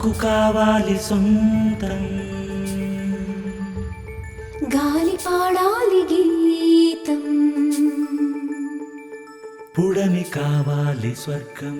మాకు కావాలి సొంతం గాలి పాడాలి గీతం పుడమి కావాలి స్వర్గం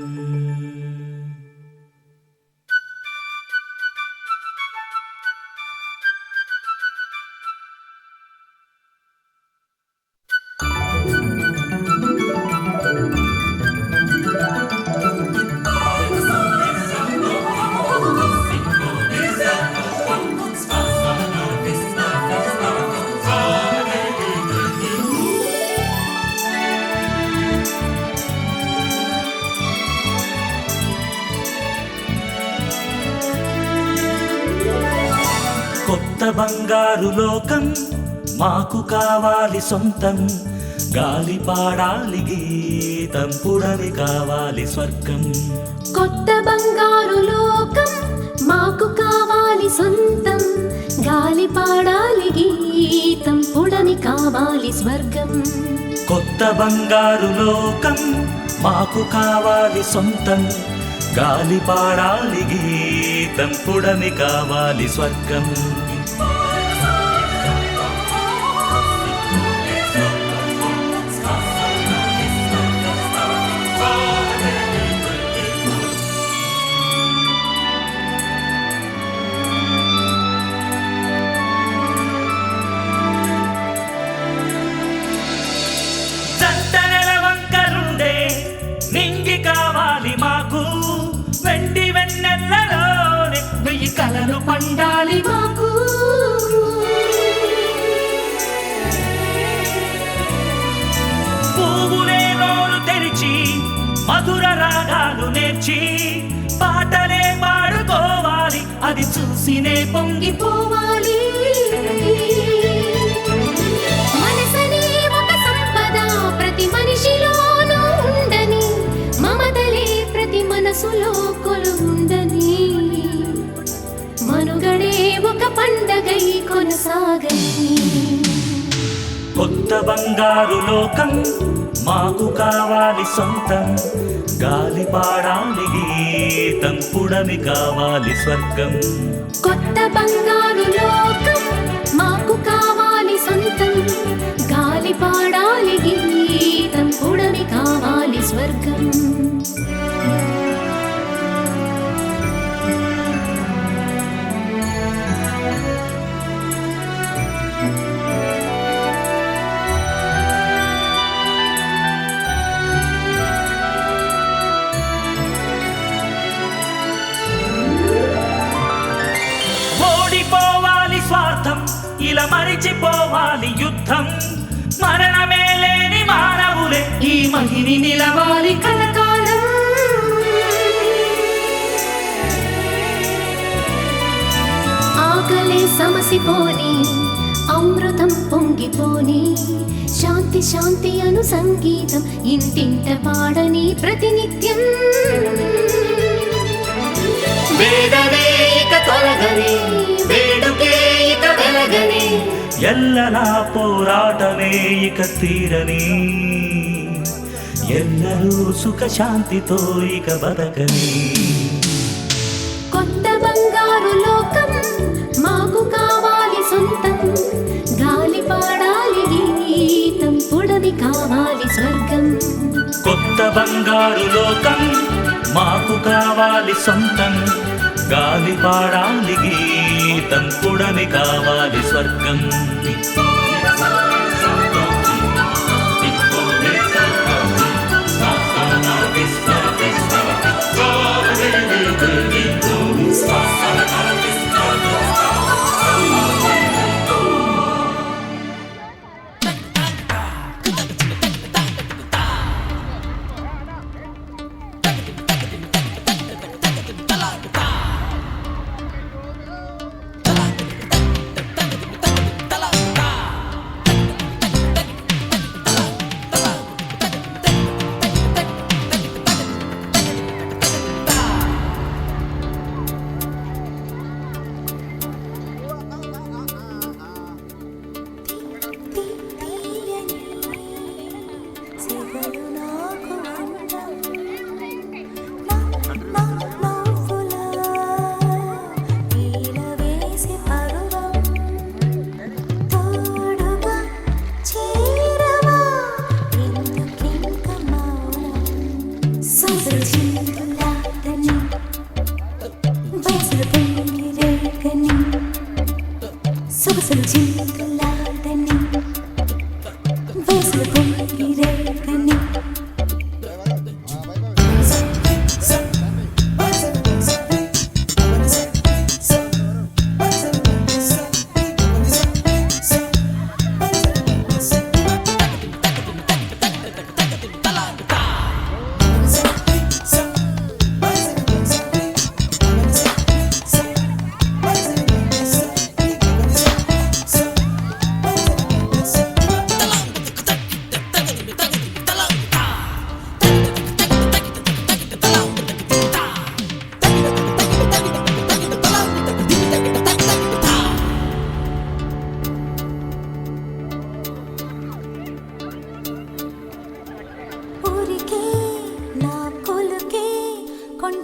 కొత్త బంగారు లోకం మాకు కావాలి సొంతం గాలి పాడాలి గీతం పుడమి కావాలి స్వర్గం కొత్త బంగారు లోకం మాకు కావాలి సొంతం గాలి పాడాలి గీతం పుడమి కావాలి స్వర్గం కొత్త బంగారు లోకం మాకు కావాలి సొంతం గాలి పాడాలి గీతం పుడమి కావాలి స్వర్గం నింగి కావాలి మాకు వెండి వెన్నెల్లలోనే వెయ్యి కలలు పండాలి మాకు పువ్వులే నోరు తెరిచి మధుర రాగాలు నేర్చి పాటలే పాడుకోవాలి అది చూసినే పొంగిపోవాలి మనసనే ఒక సంపద ప్రతి మనిషిలోనూ ఉండని మమతలే ప్రతి మనసులో కొలువుండని మనుగడే ఒక పండగై కొనసాగని కొత్త బంగారు లోకం మాకు కావాలి సొంతం గాలి పాడాలి గీతం పుడమి కావాలి స్వర్గం కొత్త బంగారు లోకం మాకు కావాలి సొంతం గాలి పాడాలి గీతం పుడమి కావాలి స్వర్గం ఓడిపోవాలి స్వార్థం ఇలా మరిచిపోవాలి యుద్ధం మరణమే లేని మానవులే ఈ మహిని నిలవాలి కలకాలం ఆకలే సమసిపోని అమృతం పొంగిపోని శాంతి శాంతి అను సంగీతం ఇంటింట పాడని ప్రతినిత్యం వేదనే ఇక తొలగని వేడుకే ఇక వెలగని ఎల్లలా పోరాటమే ఇక తీరని ఎల్లరూ సుఖ శాంతితో ఇక బతకని కొత్త బంగారు లోకం మాకు కావాలి సొంతం గాలి పాడాలి గీతం పుడమి కావాలి స్వర్గం కొత్త బంగారు లోకం మాకు కావాలి సొంతం గాలి పాడాలి గీతం పుడమి కావాలి స్వర్గం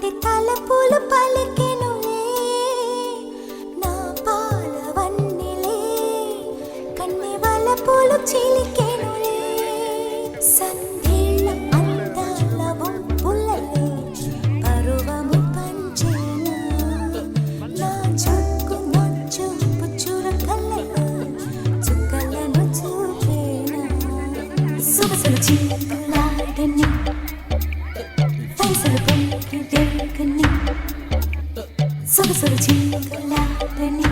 పలికి తలపులు పలికెనులే నా పాలవన్నెలే కన్నె వలపులు చిలికెనులే సందేళ్ళ అందాల వంపులలే పరువము పంచేనా నా చుక్కు నచ్చుపు చురకలలో చుక్కలను చూపేనా సొగసులు చిందులాడని వయసులు పొంగిరేగని సొగసులు చిందులాడని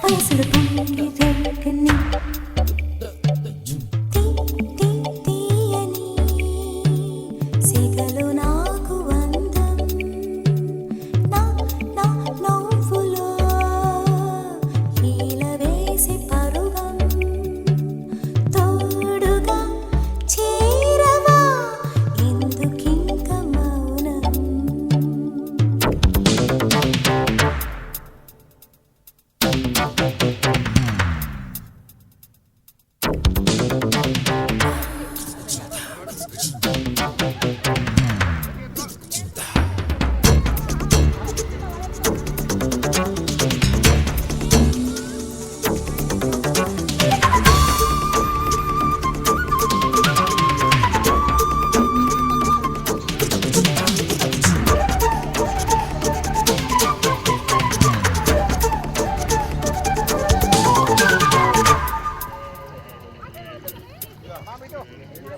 వయసులు పొంగిరేగని తీయని సిగలు నాకు అందం నా నా నవ్వులో ఈల వేసి పరువం తోడుగా చేరవా ఎందుకింక మౌనం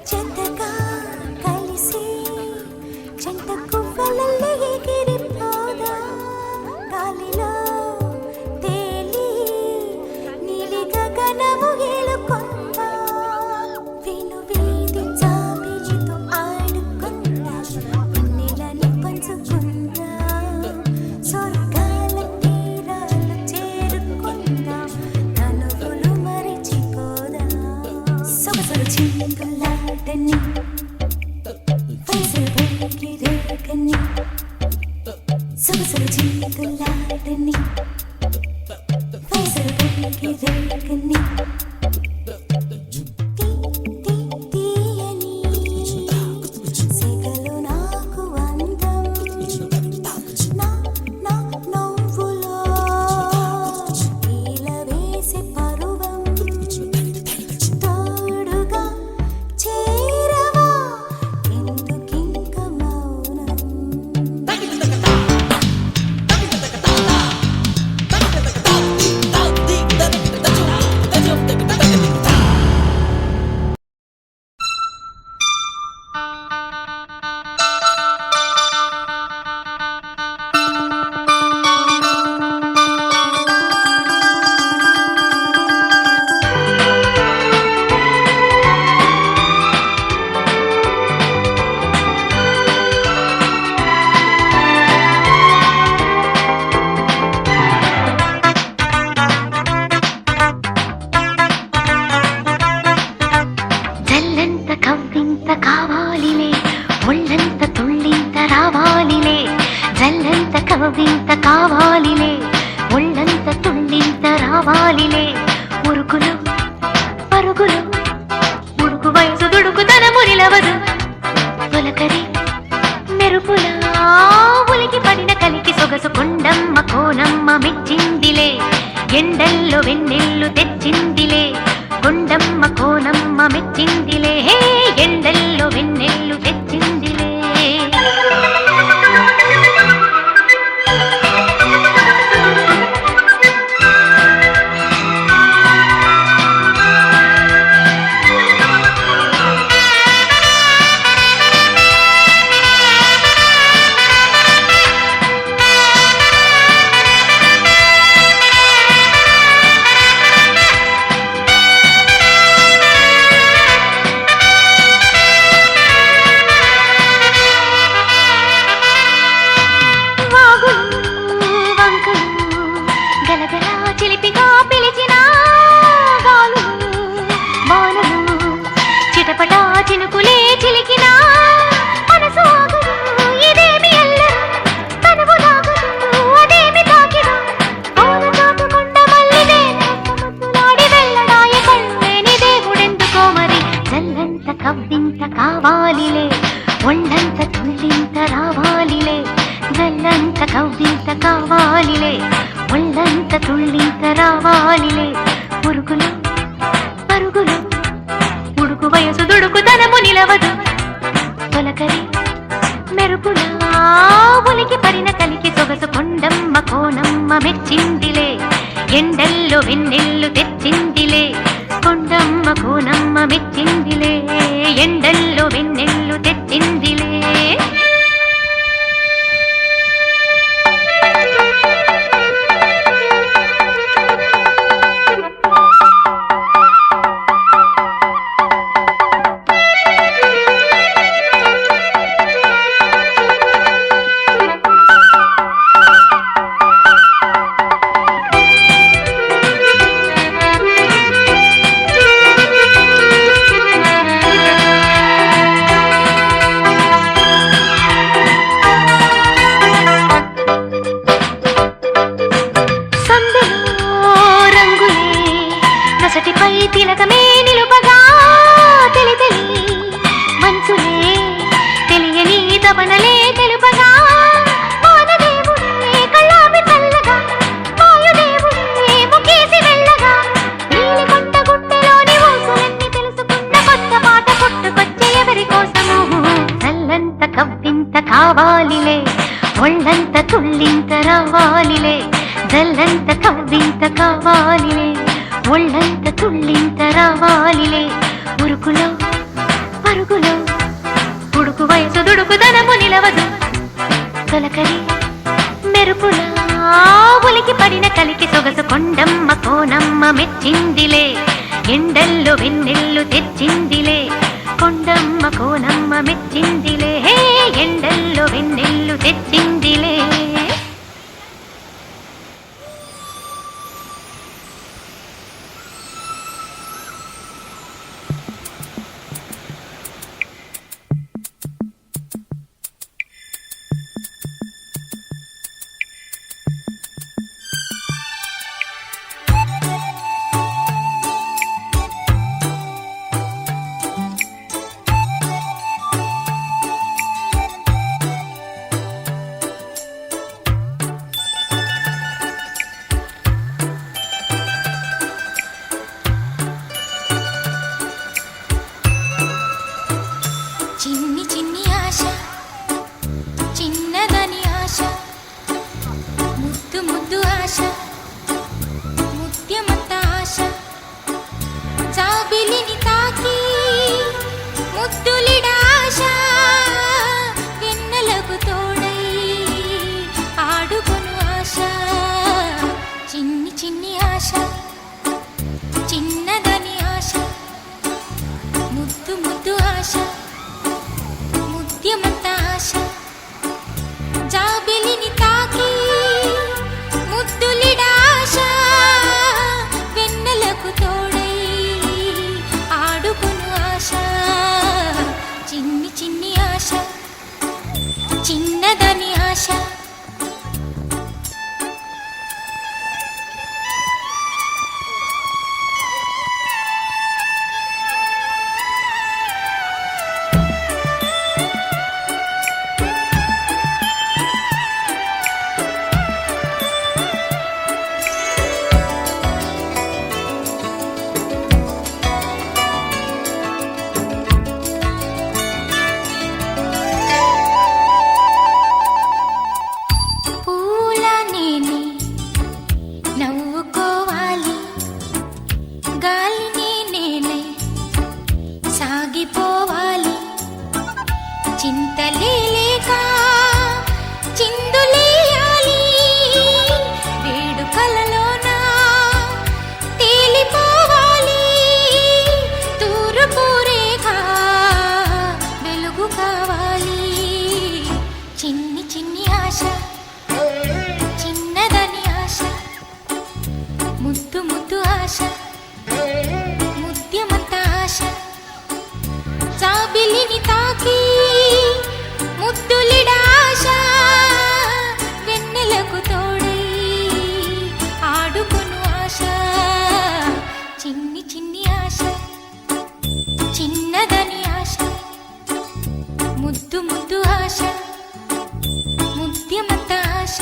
చెంతగా కలిసి చెంత కువ్వలల్లే ఎగిరిపోదా గాలిలో తేలి నీలి గగనము ఏలుకొందా విను వీధి జాబిలితో ఆడుకుందా వెన్నెలని పంచుకుందా స్వర్గాల తీరాలు చేరుకుందా తనువులు మరిచిపోదా సొగసులు చిందులాడని వయసులు పొంగిరేగని సొగసులు చిందులాడని వయసులు పొంగిరేగని తీయని సిగలు నాకు అందం నా నా నవ్వులో ఈల వేసి పరువం తోడుగా చేరవా ఎందుకింక మౌనం జల్లంత కవ్వింత కావాలిలే ఒళ్ళంత తుళ్ళింత రావాలిలే జల్లంత కవ్వింత కావాలిలే ఒళ్ళంత తుళ్ళింత రావాలిలే ఉరుకులు పరుగులు ఉడుకు వయసు దుడుకుతనము నిలవదు తొలకరి మెరుపులా ఉలికి పడిన కలికి సొగసు కొండమ్మ కోనమ్మ మెచ్చిందిలే ఎండల్లో వెన్నెల్లు తెచ్చిందిలే కొండమ్మ కోనమ్మ మెచ్చిందిలే హే ఎండల్లో వెన్నెల్లు తెచ్చిందిలే కావాలిలే ఒళ్ళంత తుళ్ళింత రావాలి కావాలిలే ఒళ్ళంత తుళ్ళింత రావాలిలే పురుగులు పరుగులు ఉడుకు వయసు దుడుకుదనము నిలవదు తొలకరి మెరుపులా ఉలికి పరిన కలికి సొగసు కొండమ్మ కోనమ్మ మెచ్చిందిలే ఎండల్లో వెన్నెల్లు తెచ్చిందిలే కొండమ్మ కోనమ్మ మెచ్చిందిలే ఎండల్లో వెన్నెల్లు తెచ్చిందిలే తిలకమే నిలుపగా తెలి తెలి మంచులే తెలియని తపనలే తెలుపగా వానదేవుడే కళ్ళాపి చల్లగా వాయుదేవుడే ముఖేసి వెళ్ళగా నీలి కొండ గుట్టెలోని ఊసులన్నీ తెలుసుకున్న కొత్త పాట పుట్టుకొచ్చే ఎవరి కోసము చల్లంత కవ్వింత కావాలిలే ఒళ్ళంత తుళ్ళింత రావాలిలే జల్లంత కవ్వింత కావాలిలే ఒళ్ళంత తుళ్ళింత రావాలిలే ఉరుకులో పరుగులో ఉడుకు వయసు దుడుకుదనము నిలవదు తొలకరి మెరుపులా ఉలికి పడిన కలికి సొగసు కొండమ్మ కోనమ్మ మెచ్చిందిలే ఎండల్లో వెన్నెల్లు తెచ్చిందిలే కొండమ్మ కోనమ్మ మెచ్చిందిలే ఎండల్లో వెన్నెల్లు తెచ్చిందిలే చిన్ని చిన్ని ఆశ చిన్నదని ఆశ ముద్దు ముద్దు ఆశ ముత్యమంత ఆశ జాబిలిని తాకి ముద్దులిడ ఆశ వెన్నెలకు తోడై ఆడుకొను ఆశ చిన్ని చిన్ని ఆశ చిన్నదని ఆశ ముద్దు ముద్దు ఆశ ముత్యమంత ఆశ జాబిలిని తాకి ముద్దులిడ ఆశ వెన్నెలకు తోడై ఆడుకొను ఆశ చిన్ని చిన్ని ఆశ చిన్నదని ఆశ సాగిపోవాలి చింతలేక చిందులేయాలి వేడుకలలోన తేలిపోవాలి తూర్పు రేఖ వెలుగు కావాలి చిన్ని చిన్ని ఆశ చిన్నదని ఆశ ముద్దు ముద్దు ఆశ ముత్యమంత ఆశ జాబిలిని తాకి ముద్దులిడ ఆశ వెన్నెలకు తోడై ఆడుకొను ఆశ చిన్ని చిన్ని ఆశ చిన్నదని ఆశ ముద్దు ముద్దు ఆశ ముత్యమంత ఆశ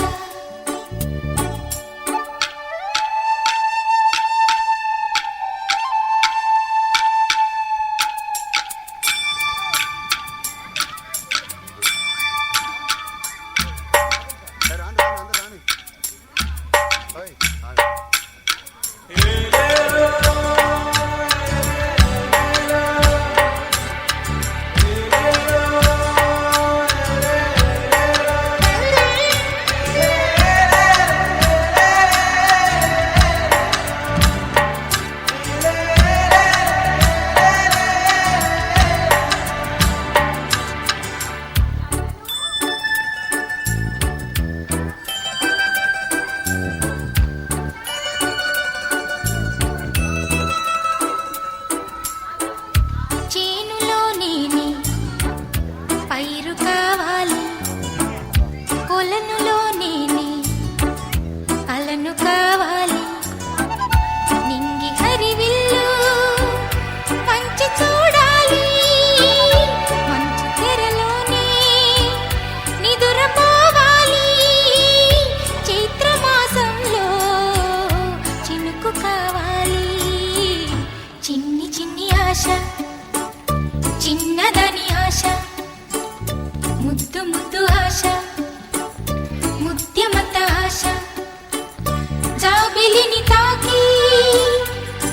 చెలిని తాకి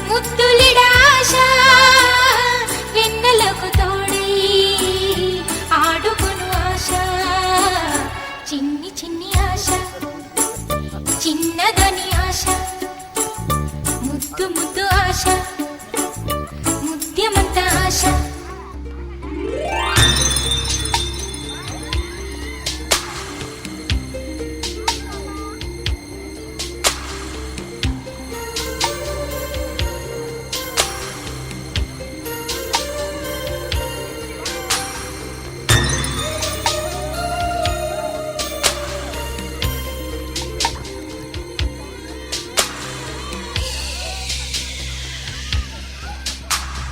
ముద్దులిడాశ వెన్నెలకు తోడై ఆడుకును ఆశ చిన్ని చిన్ని ఆశ చిన్నదని ఆశ ముద్దు ముద్దు ఆశ ముద్యమంత ఆశ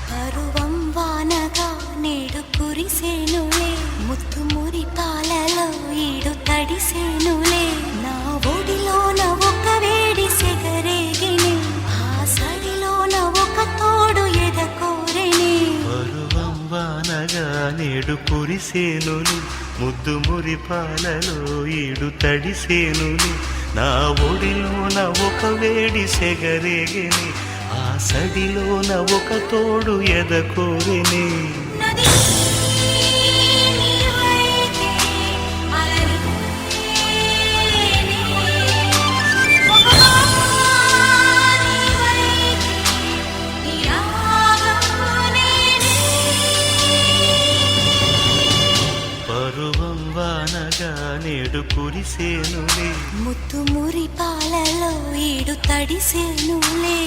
పరువం వానగా నేడు కురిసేనులే ముత్తు మురి పాలలో ఈడు తడిసేనులే నా ఒడిలోన ఒక వేడి సెగరేగిని ఆ సడిలోన ఒక తోడు ఎదకోరెని పరువం వానగా నేడు కురిసేనులి ముద్దు మురి పాలలో ఈడు తడిసేనులి నా ఒడిలోన ఒక వేడి సెగరేగిని ఆ సడిలోన ఒక తోడు ఎదకోరిని నది నీవైతే అలరి ఒక నీవైతే ఈ రాగం నేనే పరువం వానగా నేడు కురిసేనులే ముత్తు మురి పాలలో ఈడు తడిసేనులే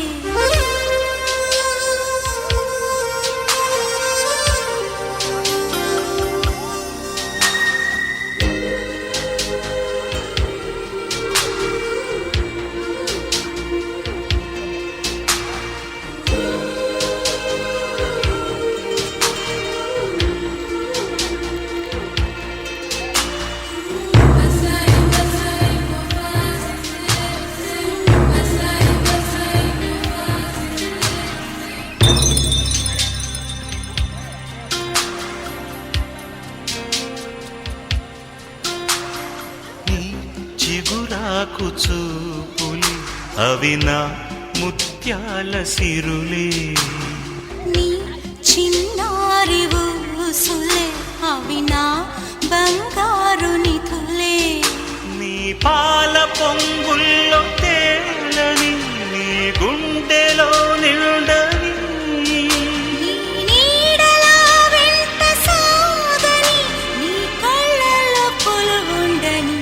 చిగురాకు చూపులి అవి నా ముత్యాల సిరులే నీ చిన్నారి ఊసులే అవి నా బంగారు నిధులే నీ పాల పొంగుల్లో తేలని నీ గుండెలో నిండని నీ నీడలా వెంట సాగని నీ కళ్ళలో కొలువుండని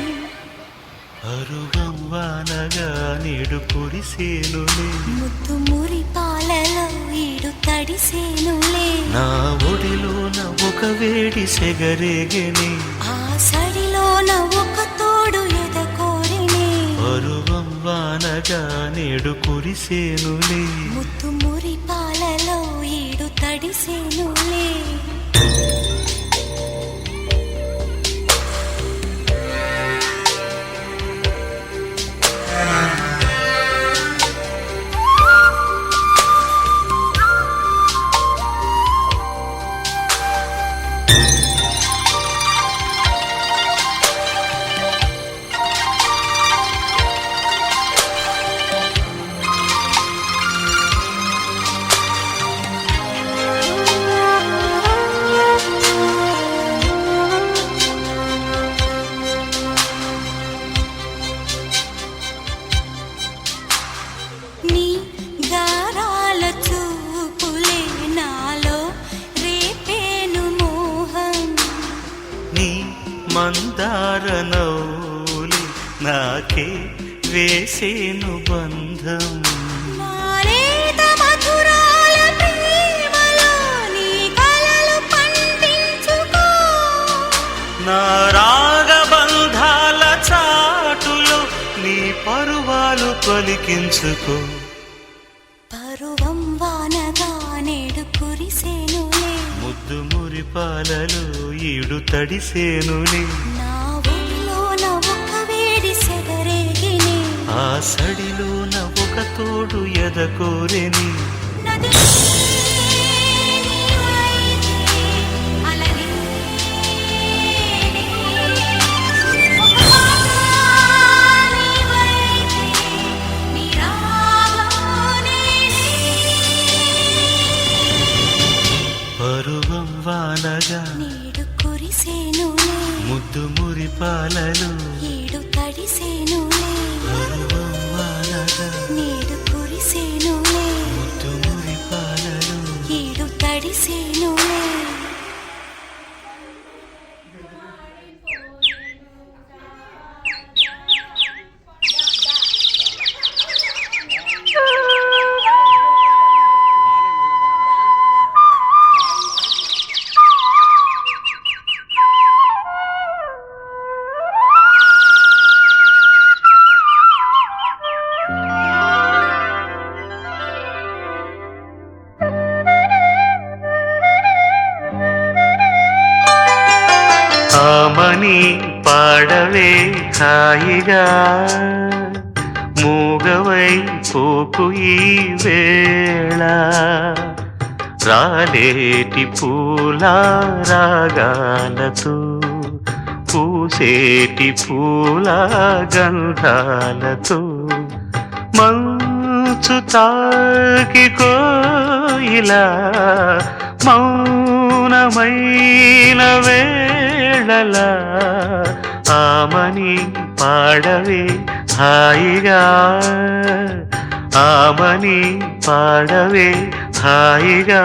అరుగం వానగా నేడు కురిసేనులే ముత్తు మురి పాలలో ఈడు తడిసేనులే నా ఒడిలోన ఒక వేడి సెగరేగని ఆ సడిలోన ఒక తోడు ఎదకోరిని అరుగం వానగా నేడు కురిసేనులే ముత్తు మురి పాలలో ఈడు తడిసేనులే నీ గారాల చూపులే నాలో రేపేను మోహం నీ మందార నౌలి నాకే వేసేను బంధం మారేత మధురాల ప్రేమలో నీ కలలు పండించుకో నా రాగబంధాల చాటులో నీ పరువాలు పలికించుకో పరువం వానగా నేడు కురిసేనులే ముద్దు మురి పాలలో ఈడు తడిసేనులే నా ఒడిలోన ఒక వేడి సెగరేగిని ఆ సడిలోన ఒక తోడు ఎదకోరెని నది నీవైతే అలరి ఒక నీవైతే నీ రా వానగా నేడు కురిసేనులే ముద్దు మురిపాలలు ఏడు తడిసేనులే పరువం వానగా నేడు కురిసేనులే ముద్దు మురిపాలలు ఏడు తడిసేనులే ఆమని పాడవే హాయిగా మూగవై పోకు ఈ వేళ రాలేటి పూల రాగాలతో పూసేటి పూల గంధాలతో మంచు తాకి కోయిలా మౌనమైన వేళలా ఆమని పాడవే హాయిగా ఆమని పాడవే హాయిగా